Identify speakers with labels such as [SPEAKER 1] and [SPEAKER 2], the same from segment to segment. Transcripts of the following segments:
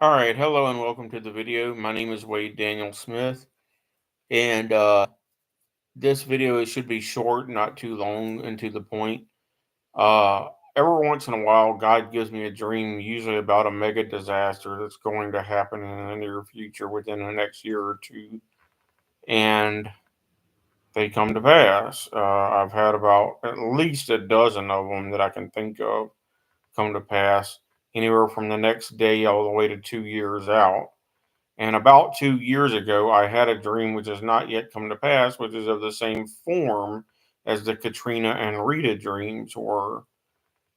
[SPEAKER 1] All right, hello and welcome to the video. My name is Wade Daniel Smith, and this video should be short, not too long, and to the point. Every once in a while, God gives me a dream, usually about a mega disaster that's going to happen in the near future, within the next year or two, and they come to pass. I've had about at least a dozen of them that I can think of come to pass, anywhere from the next day all the way to 2 years out. And about 2 years ago, I had a dream which has not yet come to pass, which is of the same form as the Katrina and Rita dreams were.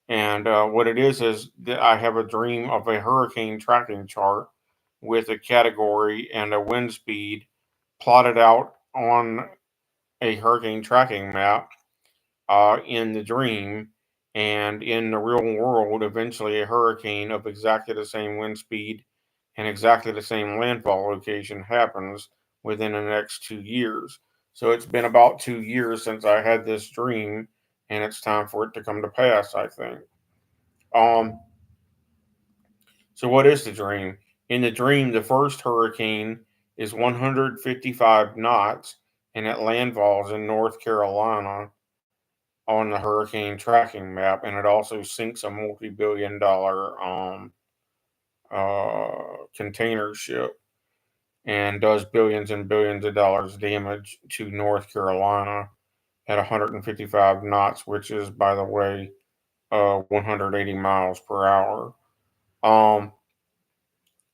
[SPEAKER 1] And what it is that I have a dream of a hurricane tracking chart with a category and a wind speed plotted out on a hurricane tracking map in the dream. And in the real world, eventually a hurricane of exactly the same wind speed and exactly the same landfall location happens within the next 2 years. So it's been about 2 years since I had this dream, and it's time for it to come to pass, I think. Um, so, what is the dream? In the dream, the first hurricane is 155 knots and it landfalls in North Carolina on the hurricane tracking map, and it also sinks a multi-billion-dollar container ship and does billions and billions of dollars damage to North Carolina at 155 knots, which is, by the way, 180 miles per hour. Um,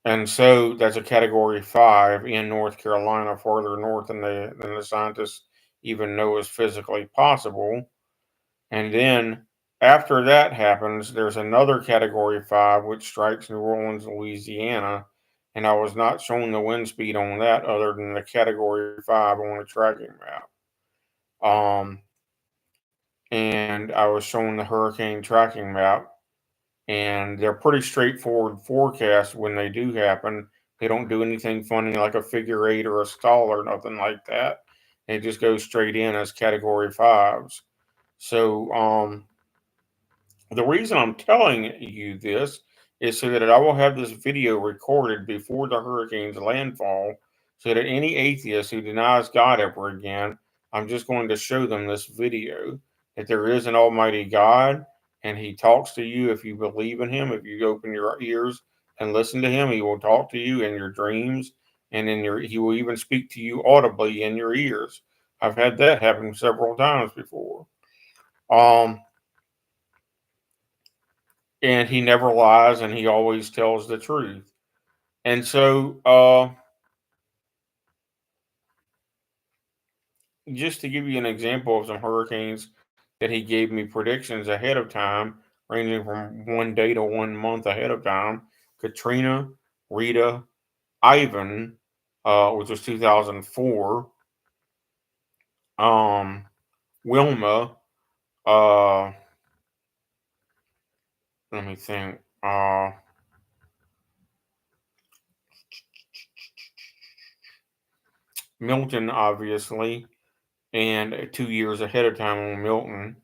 [SPEAKER 1] and so that's a Category 5 in North Carolina, farther north than the scientists even know is physically possible. And then after that happens, there's another Category 5 which strikes New Orleans, Louisiana, and I was not shown the wind speed on that other than the Category 5 on the tracking map. Um, and I was shown the hurricane tracking map, and they're pretty straightforward forecasts when they do happen. They don't do anything funny like a figure eight or a stall or nothing like that. They just go straight in as Category 5s. So, the reason I'm telling you this is so that I will have this video recorded before the hurricane's landfall, so that any atheist who denies God ever again, I'm just going to show them this video that there is an Almighty God, and He talks to you if you believe in Him. If you open your ears and listen to Him, He will talk to you in your dreams, and He will even speak to you audibly in your ears. I've had that happen several times before. Um, and he never lies and he always tells the truth. And so, just to give you an example of some hurricanes that he gave me predictions ahead of time, ranging from 1 day to 1 month ahead of time: Katrina, Rita, Ivan, which was 2004, um, Wilma, uh, let me think, Milton, obviously, and 2 years ahead of time on Milton.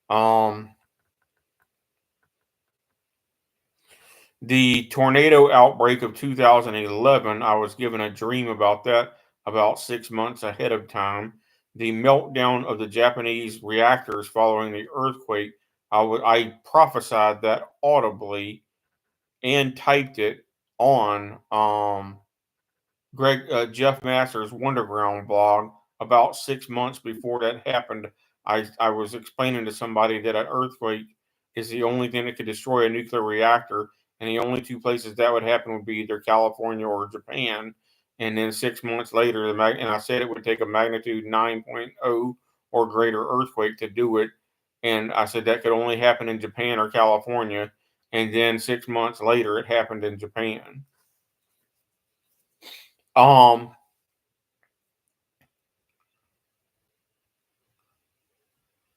[SPEAKER 1] Um, The tornado outbreak of 2011, I was given a dream about that about 6 months ahead of time. The meltdown of the Japanese reactors following the earthquake, I prophesied that audibly and typed it on Jeff Masters' Wonderground blog about 6 months before that happened. I was explaining to somebody that an earthquake is the only thing that could destroy a nuclear reactor, and the only two places that would happen would be either California or Japan. And then 6 months later, and I said it would take a magnitude 9.0 or greater earthquake to do it. And I said that could only happen in Japan or California. And then 6 months later, it happened in Japan. Um,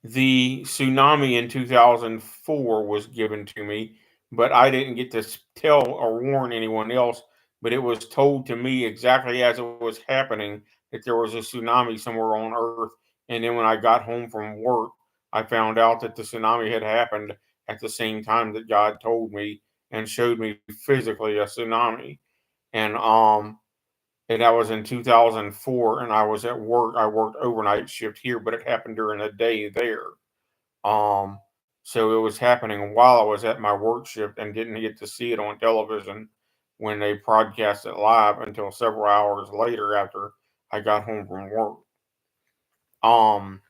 [SPEAKER 1] The tsunami in 2004 was given to me, but I didn't get to tell or warn anyone else. But it was told to me exactly as it was happening that there was a tsunami somewhere on Earth. And then when I got home from work, I found out that the tsunami had happened at the same time that God told me. and showed me physically a tsunami. And that was in 2004, and I was at work. I worked overnight shift here, but it happened during the day there. So it was happening while I was at my work shift and didn't get to see it on television when they broadcast it live until several hours later after I got home from work. Um,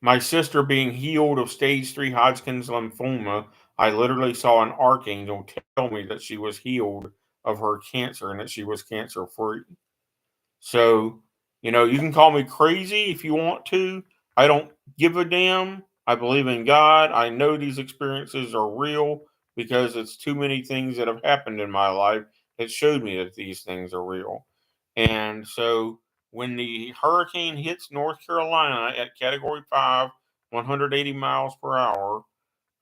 [SPEAKER 1] my sister being healed of stage 3 Hodgkin's lymphoma, I literally saw an archangel tell me that she was healed of her cancer and that she was cancer free. So, you can call me crazy if you want to. I don't give a damn. I believe in God. I know these experiences are real because it's too many things that have happened in my life that showed me that these things are real. And so when the hurricane hits North Carolina at Category 5, 180 miles per hour,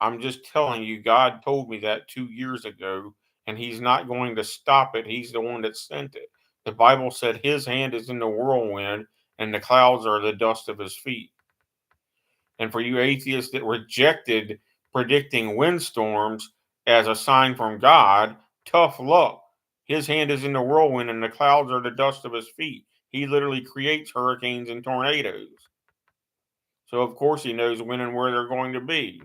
[SPEAKER 1] I'm just telling you, God told me that 2 years ago, and He's not going to stop it. He's the one that sent it. The Bible said His hand is in the whirlwind, and the clouds are the dust of His feet. And for you atheists that rejected predicting windstorms as a sign from God, tough luck. His hand is in the whirlwind, and the clouds are the dust of His feet. He literally creates hurricanes and tornadoes. So, of course, He knows when and where they're going to be.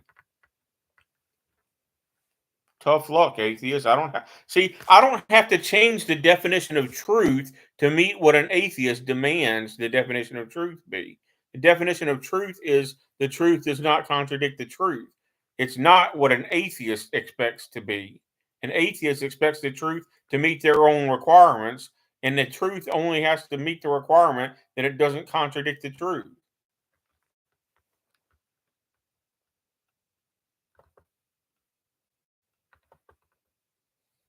[SPEAKER 1] Tough luck, atheist. I don't have to change the definition of truth to meet what an atheist demands the definition of truth be. The definition of truth is the truth does not contradict the truth. It's not what an atheist expects to be. An atheist expects the truth to meet their own requirements, and the truth only has to meet the requirement that it doesn't contradict the truth.